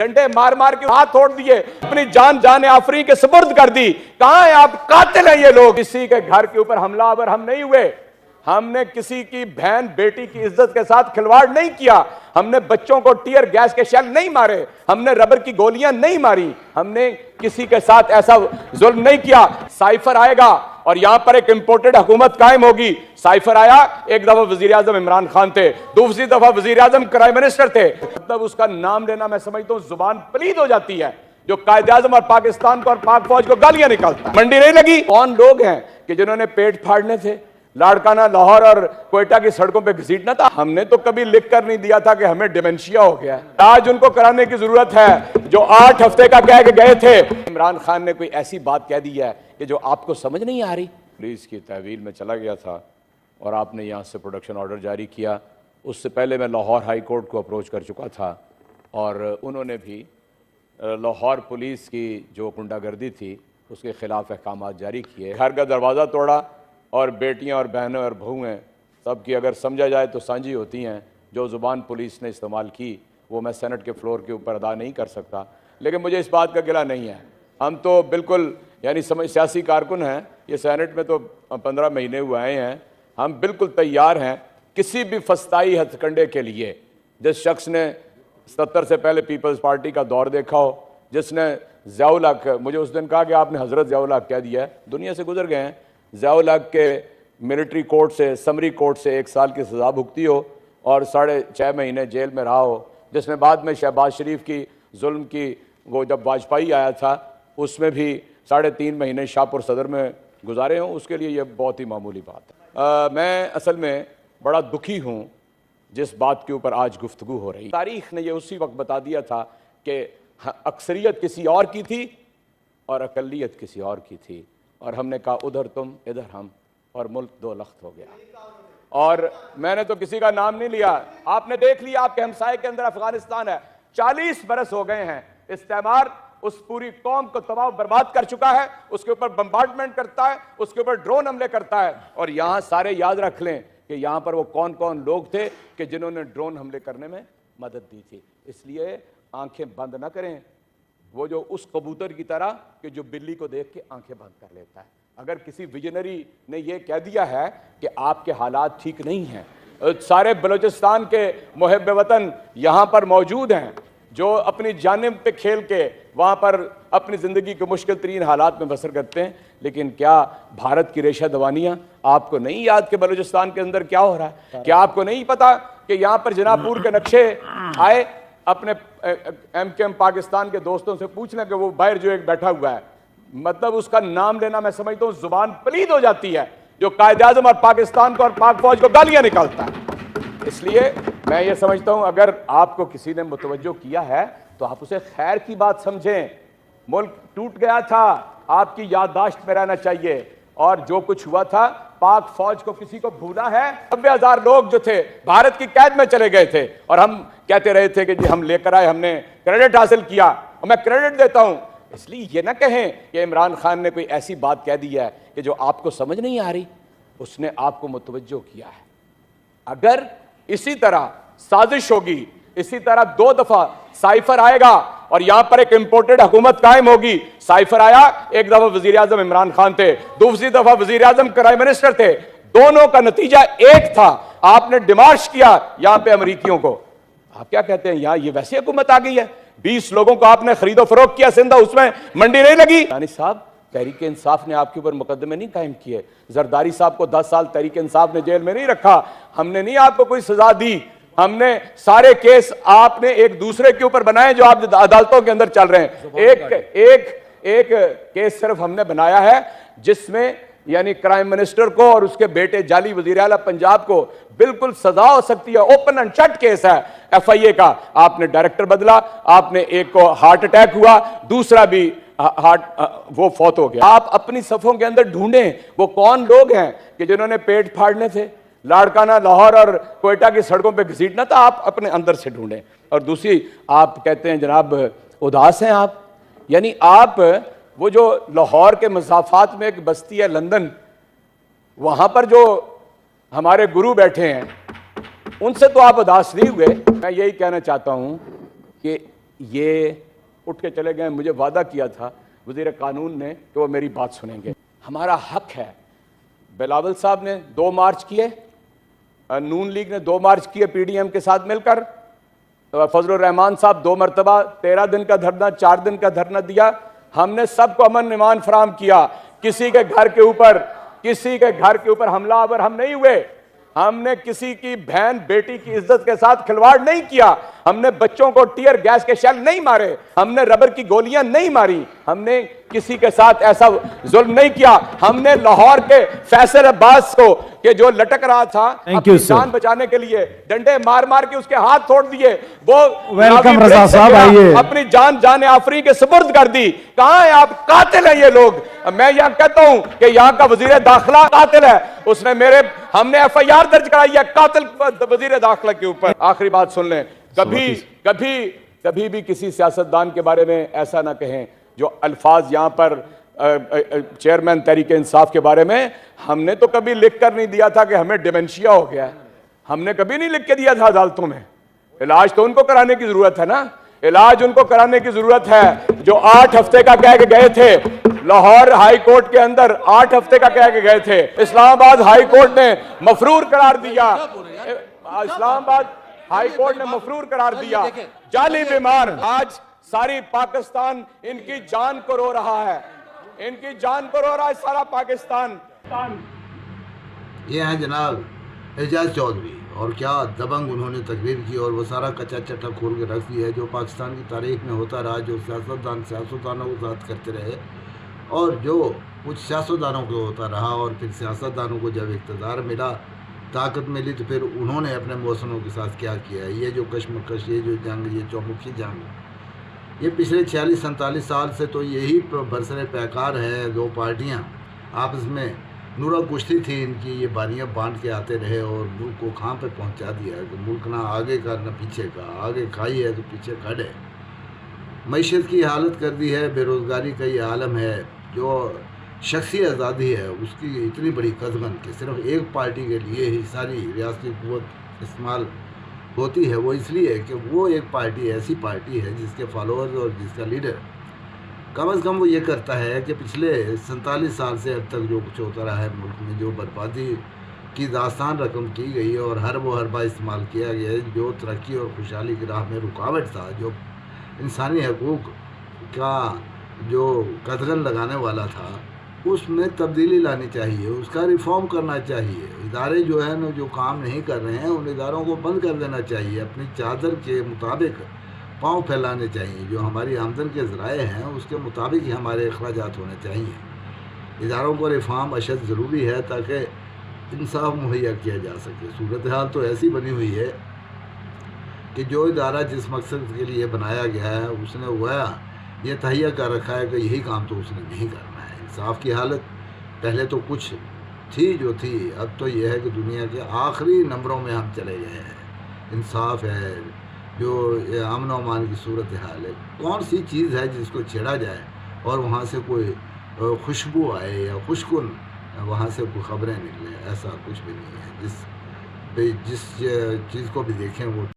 ڈنڈے مار مار کے ہاتھ توڑ دیے, اپنی جان آفرین کے سپرد کر دی. کہاں ہیں آپ؟ قاتل ہیں یہ لوگ. کسی کے گھر کے اوپر حملہ آور ہم نہیں ہوئے. ہم نے کسی کی بہن بیٹی کی عزت کے ساتھ کھلواڑ نہیں کیا. ہم نے بچوں کو ٹیئر گیس کے شیل نہیں مارے. ہم نے ربر کی گولیاں نہیں ماری. ہم نے کسی کے ساتھ ایسا ظلم نہیں کیا. سائفر آئے گا اور یہاں پر ایک امپورٹڈ حکومت قائم ہوگی. سائفر آیا, ایک دفعہ وزیر اعظم عمران خان تھے, دوسری دفعہ وزیر اعظم پرائم منسٹر تھے. مطلب اس کا نام لینا میں سمجھتا ہوں زبان پلید ہو جاتی ہے. جو قائد اعظم اور پاکستان کو اور پاک فوج کو گالیاں نکالتا. منڈی نہیں لگی. کون لوگ ہیں کہ جنہوں نے پیٹ پھاڑنے تھے, لاڑکانہ لاہور اور کوئٹہ کی سڑکوں پہ گھسیٹنا تھا؟ ہم نے تو کبھی لکھ کر نہیں دیا تھا کہ ہمیں ڈیمنشیا ہو گیا ہے. آج ان کو کرانے کی ضرورت ہے جو 8 ہفتے کا کہہ کے گئے تھے. عمران خان نے کوئی ایسی بات کہہ دی ہے کہ جو آپ کو سمجھ نہیں آ رہی. پولیس کی تحویل میں چلا گیا تھا اور آپ نے یہاں سے پروڈکشن آرڈر جاری کیا. اس سے پہلے میں لاہور ہائی کورٹ کو اپروچ کر چکا تھا اور انہوں نے بھی لاہور پولیس کی جو غنڈہ گردی تھی اس کے خلاف احکامات جاری کیے. گھر کا دروازہ توڑا اور بیٹیاں اور بہنیں اور بہو ہیں سب کی اگر سمجھا جائے تو سانجھی ہوتی ہیں. جو زبان پولیس نے استعمال کی وہ میں سینٹ کے فلور کے اوپر ادا نہیں کر سکتا, لیکن مجھے اس بات کا گلہ نہیں ہے. ہم تو بالکل سیاسی کارکن ہیں, یہ سینٹ میں تو 15 مہینے ہوئے آئے ہیں. ہم بالکل تیار ہیں کسی بھی فسطائی ہتھ کنڈے کے لیے. جس شخص نے 70 سے پہلے پیپلز پارٹی کا دور دیکھا ہو, جس نے ضیاء الحق, مجھے اس دن کہا کہ آپ نے حضرت ضیاء الحق کہہ دیا ہے, دنیا سے گزر گئے ہیں. ضیاء الحق کے ملٹری کورٹ سے, سمری کورٹ سے 1 سال کی سزا بھگتی ہو اور 6.5 مہینے جیل میں رہا ہو, جس نے بعد میں شہباز شریف کی ظلم کی, وہ جب واجپئی آیا تھا اس میں بھی 3.5 مہینے شاہپور صدر میں گزارے ہوں, اس کے لیے یہ بہت ہی معمولی بات ہے. میں اصل میں بڑا دکھی ہوں جس بات کے اوپر آج گفتگو ہو رہی. تاریخ نے یہ اسی وقت بتا دیا تھا کہ اکثریت کسی اور کی تھی اور اقلیت کسی اور کی تھی, اور ہم نے کہا ادھر تم ادھر ہم, اور ملک 2 لخت ہو گیا. اور میں نے تو کسی کا نام نہیں لیا. آپ نے دیکھ لیا آپ کے ہمسائے کے اندر افغانستان ہے. 40 برس ہو گئے ہیں. استعمار اس پوری قوم کو تباہ و برباد کر چکا ہے. اس کے اوپر بمبارڈمنٹ کرتا ہے, اس کے اوپر ڈرون حملے کرتا ہے. اور یہاں سارے یاد رکھ لیں کہ یہاں پر وہ کون کون لوگ تھے کہ جنہوں نے ڈرون حملے کرنے میں مدد دی تھی. اس لیے آنکھیں بند نہ کریں, وہ جو اس کبوتر کی طرح کہ جو بلی کو دیکھ کے آنکھیں بند کر لیتا ہے. اگر کسی ویژنری نے یہ کہہ دیا ہے کہ آپ کے حالات ٹھیک نہیں ہیں, سارے بلوچستان کے محب وطن یہاں پر موجود ہیں جو اپنی جانب پہ کھیل کے وہاں پر اپنی زندگی کے مشکل ترین حالات میں بسر کرتے ہیں. لیکن کیا بھارت کی ریشہ دوانیاں آپ کو نہیں یاد کہ بلوچستان کے اندر کیا ہو رہا ہے؟ کیا آپ کو نہیں پتا کہ یہاں پر جناب پور کے نقشے آئے؟ اپنے ایم پاکستان کے دوستوں سے پوچھنا کہ وہ باہر جو ایک بیٹھا ہوا ہے, مطلب اس کا نام لینا میں سمجھتا ہوں زبان پلید ہو جاتی ہے. جو قائد اعظم اور پاکستان کو اور پاک فوج کو گالیاں نکالتا ہے. اس لیے میں یہ سمجھتا ہوں اگر آپ کو کسی نے متوجہ کیا ہے تو آپ اسے خیر کی بات سمجھیں. ملک ٹوٹ گیا تھا, آپ کی یادداشت میں رہنا چاہیے, اور جو کچھ ہوا تھا پاک فوج کو کسی کو بھولا ہے؟ 90,000 لوگ جو تھے بھارت کی قید میں چلے گئے تھے, اور ہم کہتے رہے تھے کہ جی ہم لے کر آئے, ہم نے کریڈٹ حاصل کیا, اور میں کریڈٹ دیتا ہوں. اس لیے یہ نہ کہیں کہ عمران خان نے کوئی ایسی بات کہہ دی ہے کہ جو آپ کو سمجھ نہیں آ رہی. اس نے آپ کو متوجہ کیا ہے. اگر اسی طرح سازش ہوگی, اسی طرح 2 دفعہ سائفر آئے گا اور یہاں پر ایک امپورٹڈ حکومت قائم ہوگی. سائفر آیا, ایک دفعہ وزیر اعظم عمران خان تھے, دوسری دفعہ وزیر اعظم پرائم منسٹر تھے. دونوں کا نتیجہ ایک تھا, آپ نے ڈیمارش کیا یہاں پہ امریکیوں کو. آپ کیا کہتے ہیں یہاں یہ ویسی حکومت آ گئی ہے؟ 20 لوگوں کو آپ نے خرید و فروخت کیا سندھا, اس میں منڈی نہیں لگی. یعنی صاحب تحریک انصاف نے آپ کے اوپر مقدمے نہیں قائم کیے. زرداری صاحب کو 10 سال تحریک انصاف نے جیل میں نہیں رکھا. ہم نے نہیں آپ کو کوئی سزا دی. ہم نے سارے کیس آپ نے ایک دوسرے کے اوپر بنائے جو آپ عدالتوں کے اندر چل رہے ہیں. ایک کیس صرف ہم نے بنایا ہے جس میں یعنی کرائم منسٹر کو اور اس کے بیٹے جعلی وزیر اعلیٰ پنجاب کو بالکل سزا ہو سکتی ہے. اوپن اینڈ شٹ کیس ہے ایف آئی اے کا. آپ نے ڈائریکٹر بدلا, آپ نے ایک کو ہارٹ اٹیک ہوا, دوسرا بھی وہ فوت ہو گیا. آپ اپنی صفوں کے اندر ڈھونڈیں وہ کون لوگ ہیں کہ جنہوں نے پیٹ پھاڑنے تھے, لاڑکانہ لاہور اور کوئٹہ کی سڑکوں پہ گھسیٹنا تھا. آپ اپنے اندر سے ڈھونڈیں. اور دوسری آپ کہتے ہیں جناب اداس ہیں آپ, یعنی آپ وہ جو لاہور کے مسافات میں ایک بستی ہے لندن, وہاں پر جو ہمارے گرو بیٹھے ہیں ان سے تو آپ اداس نہیں ہوئے. میں یہی کہنا چاہتا ہوں کہ یہ اٹھ کے چلے گئے. مجھے وعدہ کیا تھا وزیر قانون نے کہ وہ میری بات سنیں گے. ہمارا حق ہے. بلاول صاحب نے 2 مارچ کیے, نون لیگ نے 2 مارچ کیے پی ڈی ایم کے ساتھ مل کر, فضل الرحمان صاحب 2 مرتبہ 13 دن کا دھرنا 4 دن کا دھرنا دیا. ہم نے سب کو امن امان فراہم کیا. کسی کے گھر کے اوپر حملہ آور ہم نہیں ہوئے. ہم نے کسی کی بہن بیٹی کی عزت کے ساتھ کھلواڑ نہیں کیا. ہم نے بچوں کو ٹیئر گیس کے شیل نہیں مارے. ہم نے ربر کی گولیاں نہیں ماری. ہم نے کسی کے ساتھ ایسا ظلم نہیں کیا. ہم نے لاہور کے فیصل عباس کو کہ جو لٹک رہا تھا اپنی جان بچانے کے لیے ڈنڈے مار مار کے اس کے ہاتھ توڑ دیے. وہ ویلکم رضا صاحب, آئیے. اپنی جان آفرین کے سپرد کر دی. کہاں ہیں آپ؟ قاتل ہیں یہ لوگ. میں یہاں کہتا ہوں کہ یہاں کا وزیر داخلہ قاتل ہے. اس نے ہم نے ایف آئی آر درج کرائی ہے قاتل وزیر داخلہ کے اوپر. آخری بات سن لیں, کبھی بھی کسی سیاستدان کے بارے میں ایسا نہ کہیں جو الفاظ یہاں پر چیئرمین تحریک انصاف کے بارے میں. ہم نے تو کبھی لکھ کر نہیں دیا تھا کہ ہمیں ڈیمنشیا ہو گیا ہے. ہم نے کبھی نہیں لکھ کے دیا تھا عدالتوں میں. علاج تو ان کو کرانے کی ضرورت ہے نا. علاج ان کو کرانے کی ضرورت ہے جو 8 ہفتے کا کہہ کے گئے تھے لاہور ہائی کورٹ کے اندر. 8 ہفتے کا کہہ کے گئے تھے. اسلام آباد ہائی کورٹ نے مفرور قرار دیا. اسلام آباد ہائی کورٹ نے مفرور قرار دیا. جعلی بیمار. آج ساری پاکستان ان کی جان کو رو رہا ہے. ان کی جان کو رو رہا ہے سارا پاکستان. یہ ہیں جناب اعجاز چودھری, اور کیا دبنگ انہوں نے تقریر کی اور وہ سارا کچا چٹا کھول کے رکھ دیا ہے جو پاکستان کی تاریخ میں ہوتا رہا, جو سیاستدانوں کو ساتھ کرتے رہے, اور جو کچھ سیاستدانوں کو ہوتا رہا. اور پھر سیاستدانوں کو جب اقتدار ملا, طاقت ملی, تو پھر انہوں نے اپنے موسموں کے ساتھ کیا کیا ہے. یہ جو کشمکش, یہ جو جنگ, یہ چومکھی جنگ, یہ پچھلے 46-47 سال سے تو یہی برسر پیکار ہے. 2 پارٹیاں آپس میں نورا کشتی تھی ان کی. یہ باریاں بانٹ کے آتے رہے اور ملک کو کہاں پہ پہنچا دیا ہے کہ ملک نہ آگے کا نہ پیچھے کا. آگے کھائی ہے تو پیچھے کھڑے. معیشت کی حالت کر دی ہے. بے روزگاری کا یہ عالم ہے. جو شخصی آزادی ہے اس کی اتنی بڑی قدغن کہ صرف ایک پارٹی کے لیے ہی ساری ریاستی قوت استعمال ہوتی ہے. وہ اس لیے کہ وہ ایک پارٹی ایسی پارٹی ہے جس کے فالوورز اور جس کا لیڈر کم از کم وہ یہ کرتا ہے کہ پچھلے 47 سال سے اب تک جو کچھ ہوتا رہا ہے ملک میں, جو بربادی کی داستان رقم کی گئی اور ہر وہ حربہ استعمال کیا گیا ہے, جو ترقی اور خوشحالی کی راہ میں رکاوٹ تھا, جو انسانی حقوق کا جو قدغن لگانے والا تھا, اس میں تبدیلی لانی چاہیے. اس کا ریفارم کرنا چاہیے. ادارے جو ہیں جو کام نہیں کر رہے ہیں ان اداروں کو بند کر دینا چاہیے. اپنی چادر کے مطابق پاؤں پھیلانے چاہیے. جو ہماری آمدن کے ذرائع ہیں اس کے مطابق ہی ہمارے اخراجات ہونے چاہیے. اداروں کو ریفارم اشد ضروری ہے تاکہ انصاف مہیا کیا جا سکے. صورتحال تو ایسی بنی ہوئی ہے کہ جو ادارہ جس مقصد کے لیے بنایا گیا ہے اس نے وہ یہ تہیہ کر رکھا ہے کہ یہی کام تو اس نے نہیں کرنا ہے. انصاف کی حالت پہلے تو کچھ تھی جو تھی, اب تو یہ ہے کہ دنیا کے آخری نمبروں میں ہم چلے گئے ہیں. انصاف ہے, جو امن و امان کی صورتحال ہے, کون سی چیز ہے جس کو چھیڑا جائے اور وہاں سے کوئی خوشبو آئے یا خوشکن وہاں سے کوئی خبریں نکلیں. ایسا کچھ بھی نہیں ہے. جس چیز کو بھی دیکھیں وہ